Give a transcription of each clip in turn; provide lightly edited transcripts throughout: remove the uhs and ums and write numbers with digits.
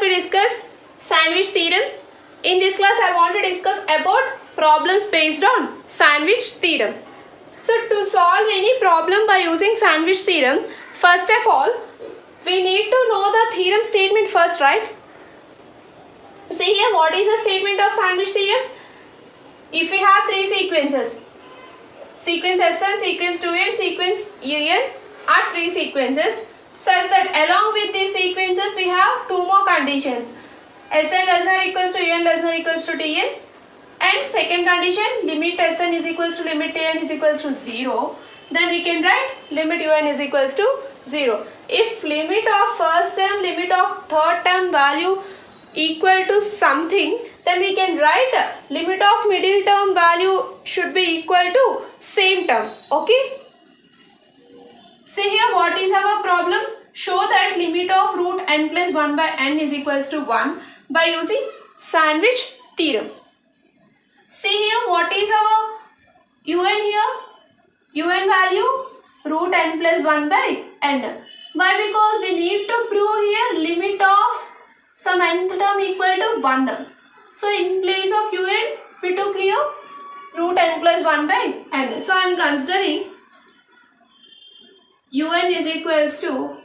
we discussed sandwich theorem. In this class I want to discuss about problems based on sandwich theorem. So to solve any problem by using sandwich theorem, first of all we need to know the theorem statement first, right? See here, what is the statement of sandwich theorem? If we have three sequences, sequence Sn, sequence 2n, sequence Un are three sequences, such that along with these sequences we have two more conditions. Sn less than or equals to Un less than or equals to Tn, and second condition, limit Sn is equals to limit Tn is equals to 0. Then we can write limit Un is equals to 0. If limit of first term, limit of third term value equal to something, then we can write limit of middle term value should be equal to same term. Okay. See here, what is our problem? Show that limit of root n plus 1 by n is equals to 1 by using sandwich theorem. See here, what is our un here? Un value root n plus 1 by n. Why? Because we need to prove here limit of some nth term equal to 1. So in place of un, we took here root n plus 1 by n. So I am considering un is equals to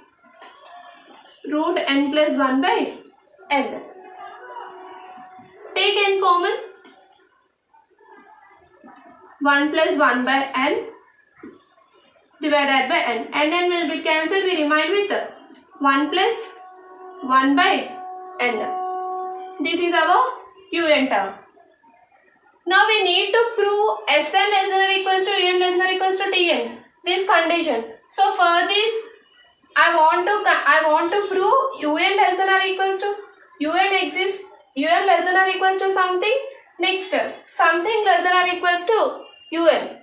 root n plus 1 by n. Take n common, 1 plus 1 by n divided by n. And will be cancelled, we remain with 1 plus 1 by n. This is our un term. Now we need to prove Sn less than or equals to Un less than or equals to Tn. This condition. So for this, I want to prove un less than or equals to un exists. Un less than or equals to something. Next, something less than or equals to un.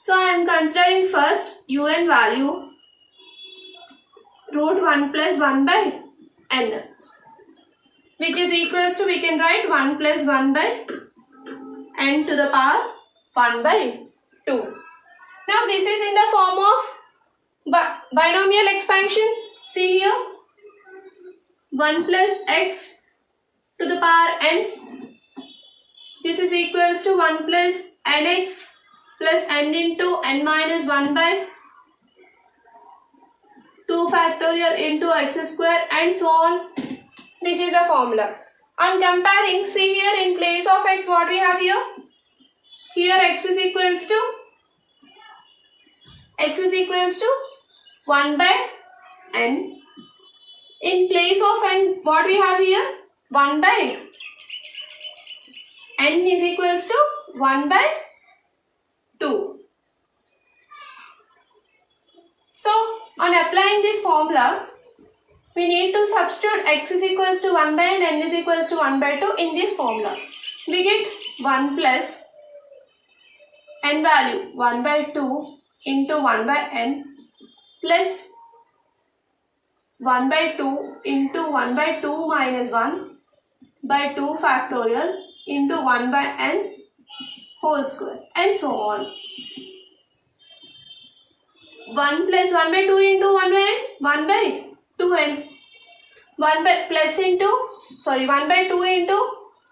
So I am considering first un value root 1 plus 1 by n, which is equals to, we can write 1 plus 1 by n to the power 1 by 2. Now this is in the form of binomial expansion. See here, 1 plus x to the power n. This is equals to 1 plus nx plus n into n minus 1 by 2 factorial into x square and so on. This is a formula. On comparing, see here, in place of x what we have here? Here x is equals to 1 by n. In place of n what we have here? 1 by n is equals to 1 by 2. So on applying this formula, we need to substitute x is equals to 1 by n is equals to 1 by 2 in this formula. We get 1 plus n value 1 by 2 into 1 by n plus 1 by 2 into 1 by 2 minus 1 by 2 factorial into 1 by n whole square and so on. 1 plus 1 by 2 into 1 by n, 1 by 2n. 1 by plus into, 1 by 2 into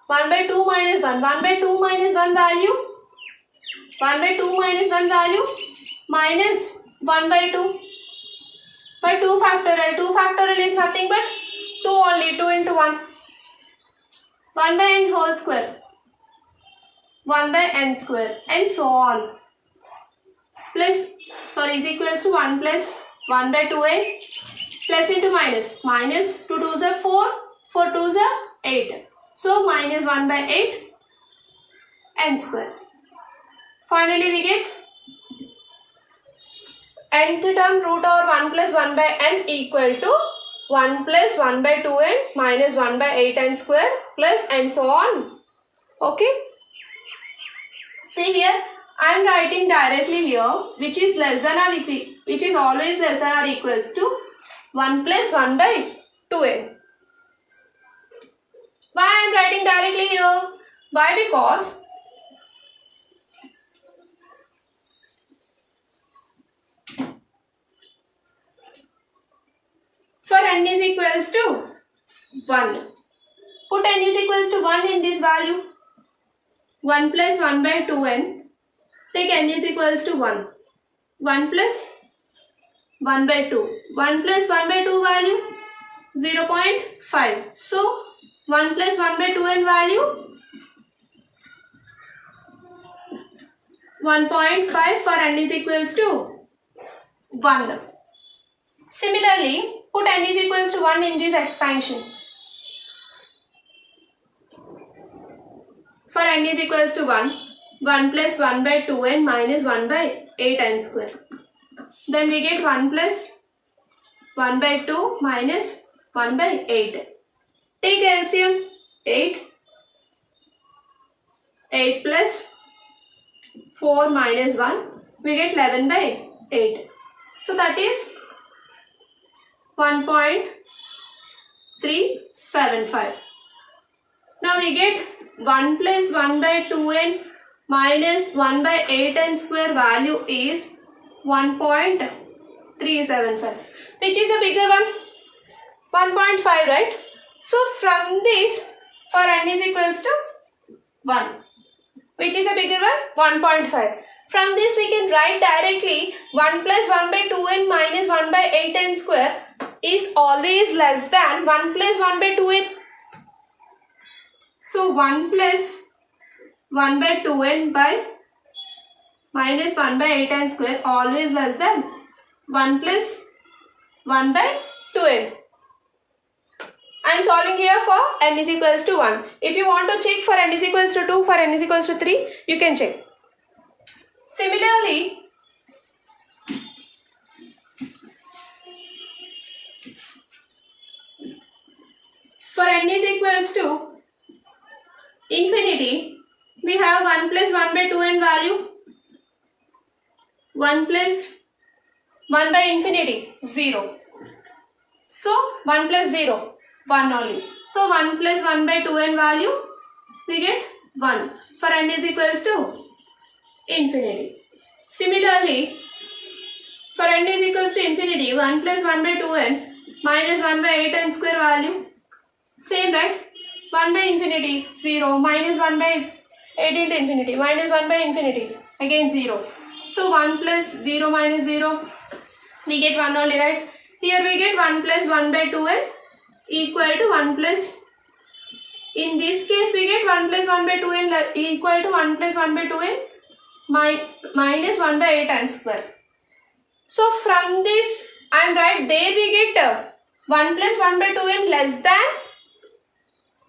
1 by 2 minus 1. 1 by 2 minus 1 value, 1 by 2 minus 1 value minus 1 by 2 by 2 factorial. 2 factorial is nothing but 2 only, 2 into 1. 1 by n whole square, 1 by n square and so on. Plus, is equals to 1 plus 1 by 2n plus into minus. Minus 2 2s are 4, 4 2s are 8. So minus 1 by 8 n square. Finally we get nth term root over 1 plus 1 by n equal to 1 plus 1 by 2n minus 1 by 8n square plus and so on. Okay. See here, I am writing directly here which is less than or equal, which is always less than or equals to 1 plus 1 by 2n. Why I am writing directly here? Why? Because for n is equals to 1. Put n is equals to 1 in this value. 1 plus 1 by 2n. Take n is equals to 1. 1 plus 1 by 2. 1 plus 1 by 2 value 0.5. So 1 plus 1 by 2n value 1.5 for n is equals to 1. Similarly, put n is equals to 1 in this expansion. For n is equals to 1, 1 plus 1 by 2n minus 1 by 8n square. Then we get 1 plus 1 by 2 minus 1 by 8. Take LCM 8. 8 plus 4 minus 1. We get 11 by 8. So that is 1.375. Now we get 1 plus 1 by 2n minus 1 by 8n square value is 1.375. Which is a bigger one? 1.5, right? So from this, for n is equals to 1. Which is a bigger one? 1.5. From this we can write directly 1 plus 1 by 2n minus 1 by 8n square is always less than 1 plus 1 by 2n. So 1 plus 1 by 2n by minus 1 by 8n square always less than 1 plus 1 by 2n. I am solving here for n is equals to 1. If you want to check for n is equals to 2, for n is equals to 3, you can check. Similarly, for n is equals to infinity, we have 1 plus 1 by 2n value. 1 plus 1 by infinity, 0. So 1 plus 0, 1 only. So 1 plus 1 by 2n value, we get 1. For n is equals to infinity. Similarly, for n is equals to infinity, 1 plus 1 by 2n minus 1 by 8n square value. Same, right? 1 by infinity, 0. Minus 1 by 8 into infinity. Minus 1 by infinity. Again 0. So 1 plus 0 minus 0. We get 1 only, right? Here we get 1 plus 1 by 2n equal to 1 plus. In this case we get 1 plus 1 by 2n equal to 1 plus 1 by 2n minus 1 by 8n square. So from this, I am right, there we get 1 plus 1 by 2n less than,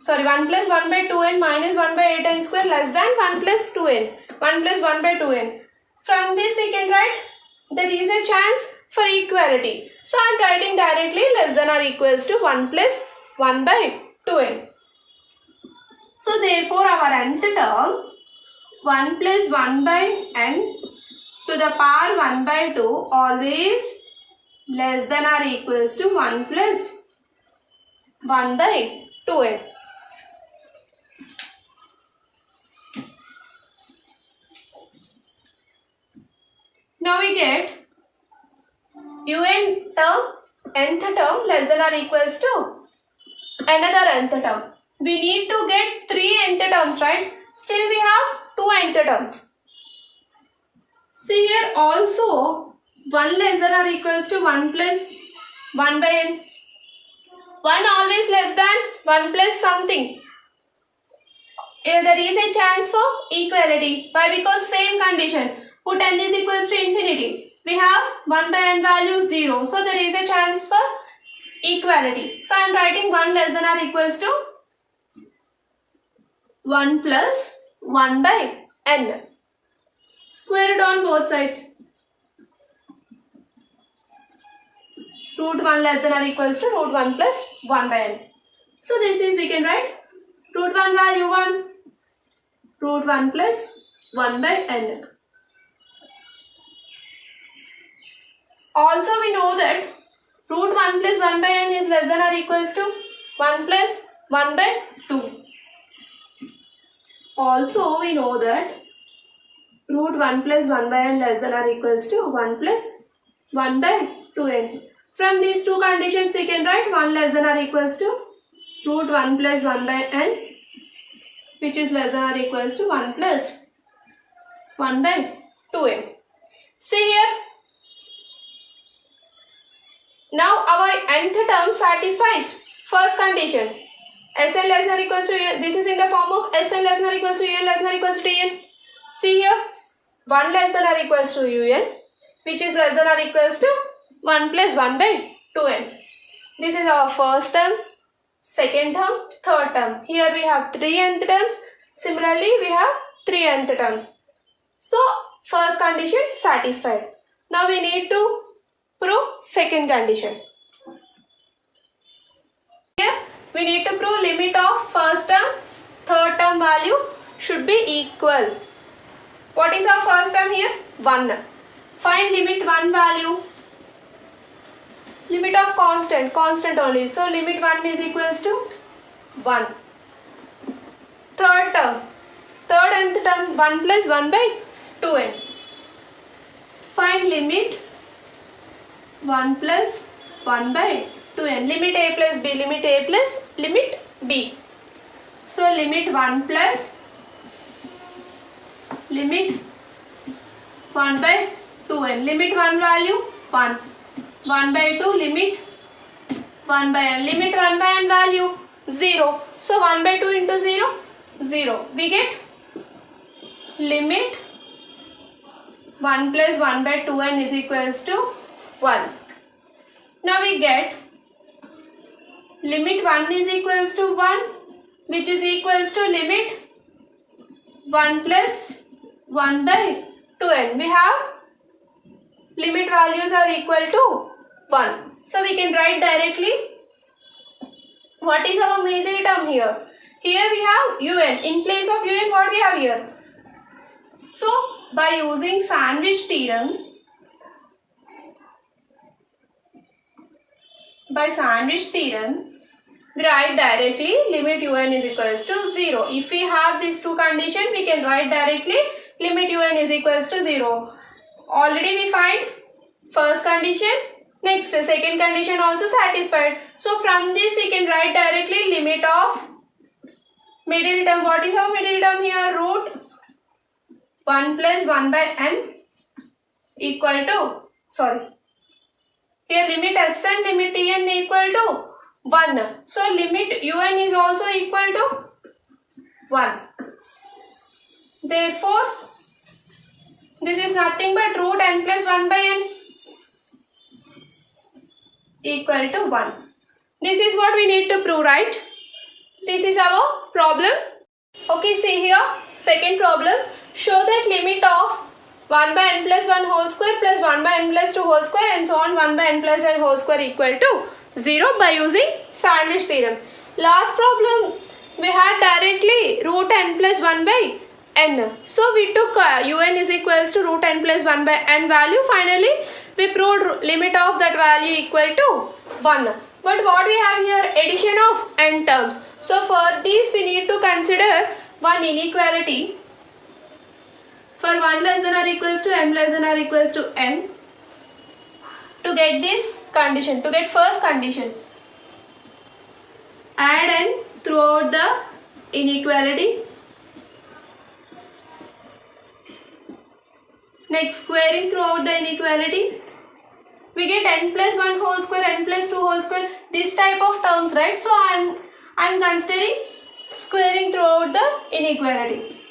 1 plus 1 by 2n minus 1 by 8n square less than 1 plus 2n. 1 plus 1 by 2n. From this we can write there is a chance for equality. So I am writing directly less than or equals to 1 plus 1 by 2n. So therefore our nth term 1 plus 1 by n to the power 1 by 2 always less than or equals to 1 plus 1 by 2n. Now we get un term, nth term less than or equals to another nth term. We need to get 3 nth terms, right? Still we have 2 nth terms. See here also 1 less than or equals to 1 plus 1 by n. 1 always less than 1 plus something. There is a chance for equality. Why? Because same condition. Put n is equals to infinity. We have 1 by n value 0. So there is a chance for equality. So I am writing 1 less than or equals to 1 plus 1 by n. Square it on both sides. Root 1 less than or equals to root 1 plus 1 by n. So this is, we can write root 1 value 1. Root 1 plus 1 by n. Also we know that root 1 plus 1 by n is less than or equals to 1 plus 1 by 2. Also we know that root 1 plus 1 by n less than or equals to 1 plus 1 by 2n. From these two conditions we can write 1 less than or equals to root 1 plus 1 by n, which is less than or equals to 1 plus 1 by 2n. See here. Now our nth term satisfies first condition. Sn less than or equals to un. This is in the form of Sn less than or equals to un less than or equals to tn. See here. 1 less than or equals to un, which is less than or equals to 1 plus 1 by 2n. This is our first term, second term, third term. Here we have 3 nth terms. Similarly, we have 3 nth terms. So, first condition satisfied. Now we need to prove second condition. Here we need to prove limit of first term, third term value should be equal. What is our first term here? 1. Find limit 1 value. Limit of constant only. So limit 1 is equals to 1. Third term, third nth term, 1 plus 1 by 2n. Find limit 1 plus 1 by 2n. Limit a plus b, limit a plus limit b. So limit 1 plus limit 1 by 2n. Limit 1 value 1. 1 by 2 limit 1 by n. Limit 1 by n value 0. So 1 by 2 into 0, 0. We get limit 1 plus 1 by 2n is equals to 1. Now we get limit 1 is equals to 1, which is equals to limit 1 plus 1 by 2n. We have limit values are equal to 1. So we can write directly what is our middle term here. Here we have un. In place of un, what we have here? So by using sandwich theorem, we write directly limit un is equals to 0. If we have these two conditions, we can write directly limit un is equals to 0. Already we find first condition, next second condition also satisfied. So from this we can write directly limit of middle term. What is our middle term here? Root 1 plus 1 by n equal to, here limit s and limit tn equal to 1. So limit un is also equal to 1. Therefore, this is nothing but root n plus 1 by n equal to 1. This is what we need to prove, right? This is our problem. Okay, see here, second problem. Show that limit of 1 by n plus 1 whole square plus 1 by n plus 2 whole square and so on 1 by n plus n whole square equal to 0 by using sandwich theorem. Last problem we had directly root n plus 1 by n. So we took un is equals to root n plus 1 by n value. Finally we proved limit of that value equal to 1. But what we have here? Addition of n terms. So for this we need to consider one inequality. For 1 less than or equals to m less than or equals to n, to get this condition, to get first condition, add n throughout the inequality. Next, squaring throughout the inequality. We get n plus 1 whole square, n plus 2 whole square, this type of terms, right? So I am considering squaring throughout the inequality.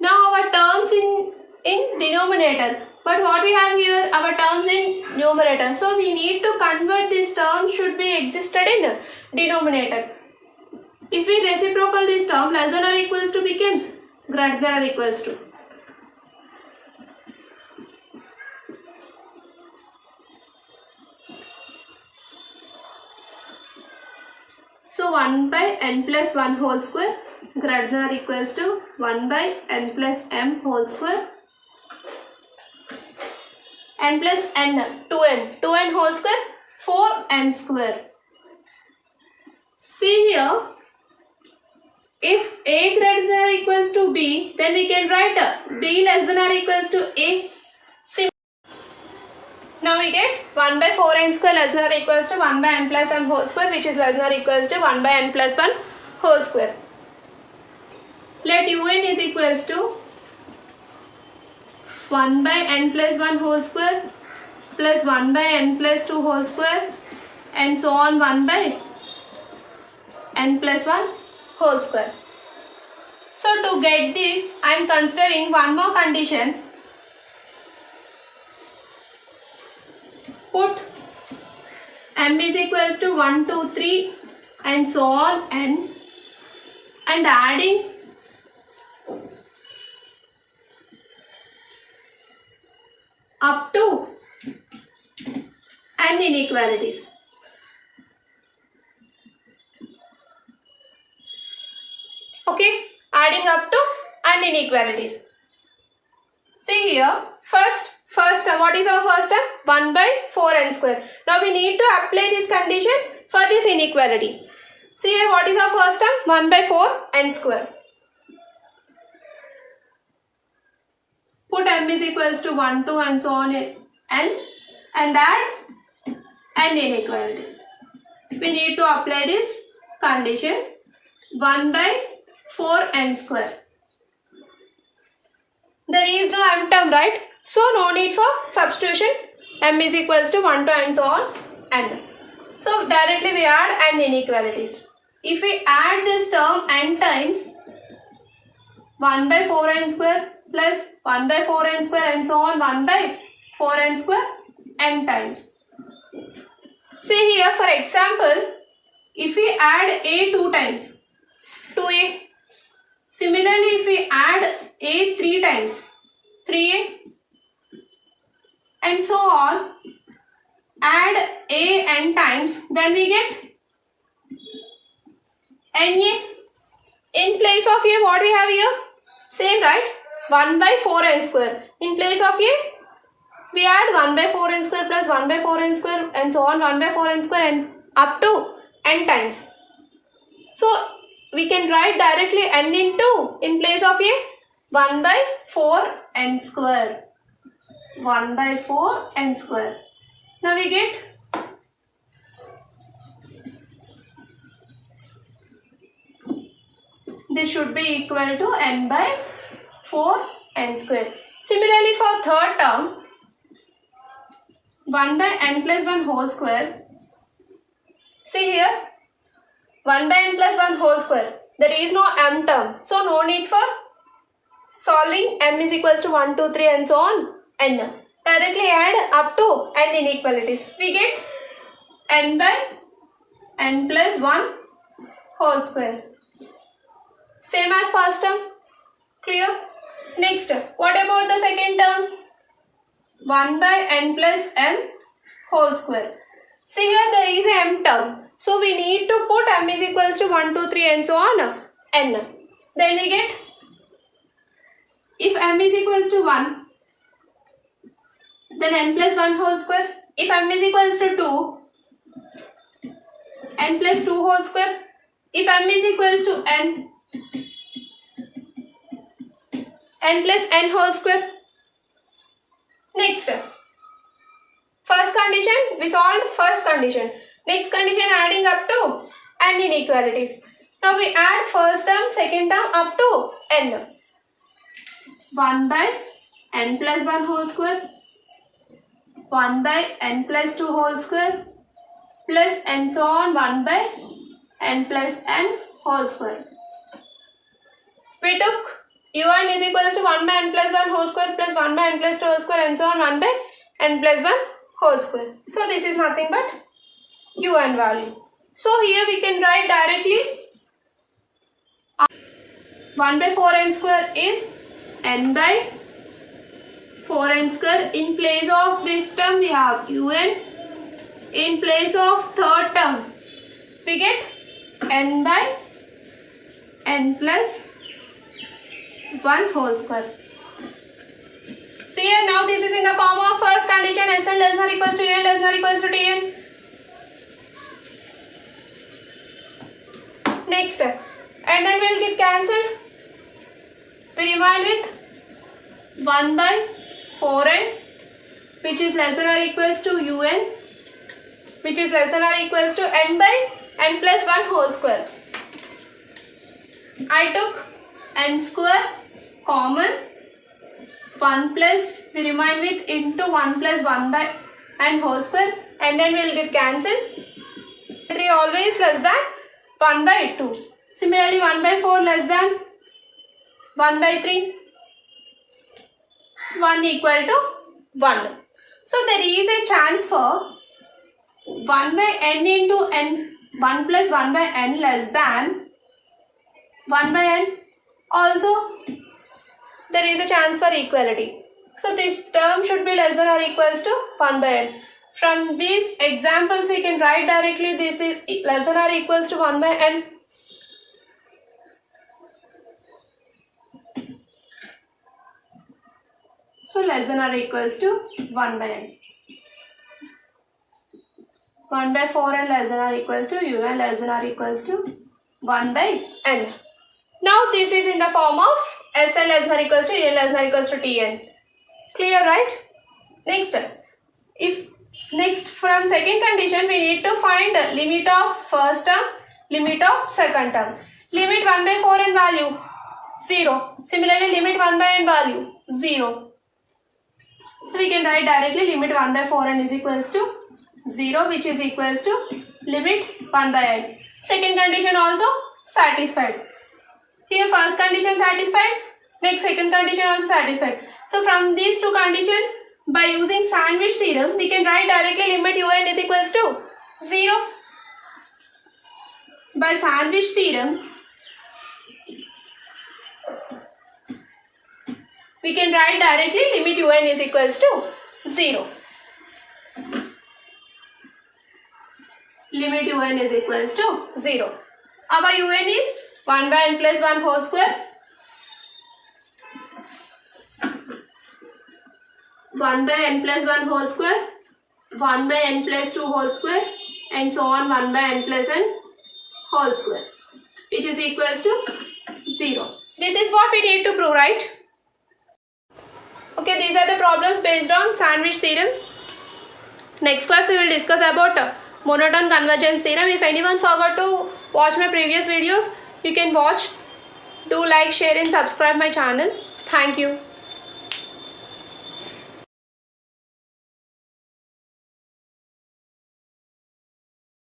Now our terms in denominator, but what we have here, our terms in numerator. So we need to convert these terms should be existed in denominator. If we reciprocal this term, less than or equals to becomes greater than or equals to. So 1 by n plus 1 whole square greater than or equals to 1 by n plus m whole square, n plus n, 2n whole square, 4n square. See here, if a greater than or equals to b, then we can write b less than or equals to a. Now we get 1 by 4n square less than or equals to 1 by n plus m whole square, which is less than or equals to 1 by n plus 1 whole square. Let un is equals to 1 by n plus 1 whole square plus 1 by n plus 2 whole square and so on 1 by n plus 1 whole square. So to get this, I am considering one more condition. Put m is equals to 1, 2, 3 and so on n, and adding up to n inequalities. Okay, adding up to n inequalities. See here, first term, what is our first term? 1 by 4n square. Now we need to apply this condition for this inequality. See here, what is our first term? 1 by 4n square. Put m is equals to 1, 2 and so on n and add n inequalities. We need to apply this condition 1 by 4n square. There is no m term, right? So no need for substitution. M is equals to 1 to and so on n. So directly we add n inequalities. If we add this term n times 1 by 4n square plus 1 by 4n square and so on 1 by 4n square n times. See here, for example, if we add a 2 times, 2a. Similarly, if we add a 3 times, 3a and so on, add a n times, then we get na. In place of a, what we have here? Same, right? 1 by 4n square. In place of a, we add 1 by 4n square plus 1 by 4n square and so on 1 by 4n square and up to n times. So we can write directly n into, in place of a, 1 by 4n square. 1 by 4n square. Now we get this should be equal to n by 4n square. Similarly, for third term, 1 by n plus 1 whole square. See here, 1 by n plus 1 whole square. There is no m term. So no need for solving m is equals to 1, 2, 3 and so on n. Directly add up to n inequalities. We get n by n plus 1 whole square. Same as first term. Clear? Next, what about the second term? 1 by n plus m whole square. See here, there is a m term. So we need to put m is equals to 1, 2, 3 and so on n. Then we get, if m is equals to 1, then n plus 1 whole square. If m is equals to 2, n plus 2 whole square. If m is equals to n plus n whole square. Next, first condition, we solved first condition. Next condition, adding up to n inequalities. Now we add first term, second term up to n. 1 by n plus 1 whole square, 1 by n plus 2 whole square, plus and so on 1 by n plus n whole square. We took un is equals to 1 by n plus 1 whole square plus 1 by n plus 2 whole square and so on 1 by n plus 1 whole square. So this is nothing but un value. So here we can write directly 1 by 4n square is n by 4n square. In place of this term we have un. In place of third term we get n by n plus 1 whole square. See here, now this is in the form of first condition, Sn less than or equals to un less than or equals to Tn. Next, and then we'll get cancelled. We remain with 1 by 4n which is less than or equals to un, which is less than or equals to n by n plus 1 whole square. I took n square common, 1 plus, we remain with into 1 plus 1 by n whole square, and then will get cancelled. 3 always less than 1 by 2. Similarly 1 by 4 less than 1 by 3. 1 equal to 1. So there is a chance for 1 by n into n, 1 plus 1 by n less than 1 by n. Also there is a chance for equality. So this term should be less than or equals to 1 by n. From these examples we can write directly this is less than or equals to 1 by n. So less than or equals to 1 by n. 1 by 4 and less than or equals to u and less than or equals to 1 by n. Now this is in the form of Sn less than or equals to n less than or equals to Tn. Clear, right? Next from second condition we need to find limit of first term, limit of second term. Limit 1 by 4 and value 0. Similarly limit 1 by n value 0. So we can write directly limit 1 by 4 n is equals to 0, which is equals to limit 1 by n. Second condition also satisfied. Here first condition satisfied, next second condition also satisfied. So from these two conditions, by using sandwich theorem, we can write directly limit un is equals to 0. By sandwich theorem, we can write directly limit un is equals to 0. Limit un is equals to 0. Our un is 1 by n plus 1 whole square, 1 by n plus 1 whole square, 1 by n plus 2 whole square, and so on 1 by n plus n whole square, which is equals to 0. This is what we need to prove, right? Okay, these are the problems based on sandwich theorem. Next class we will discuss about monotone convergence theorem. If anyone forgot to watch my previous videos, you can watch. Do like, share and subscribe my channel. Thank you.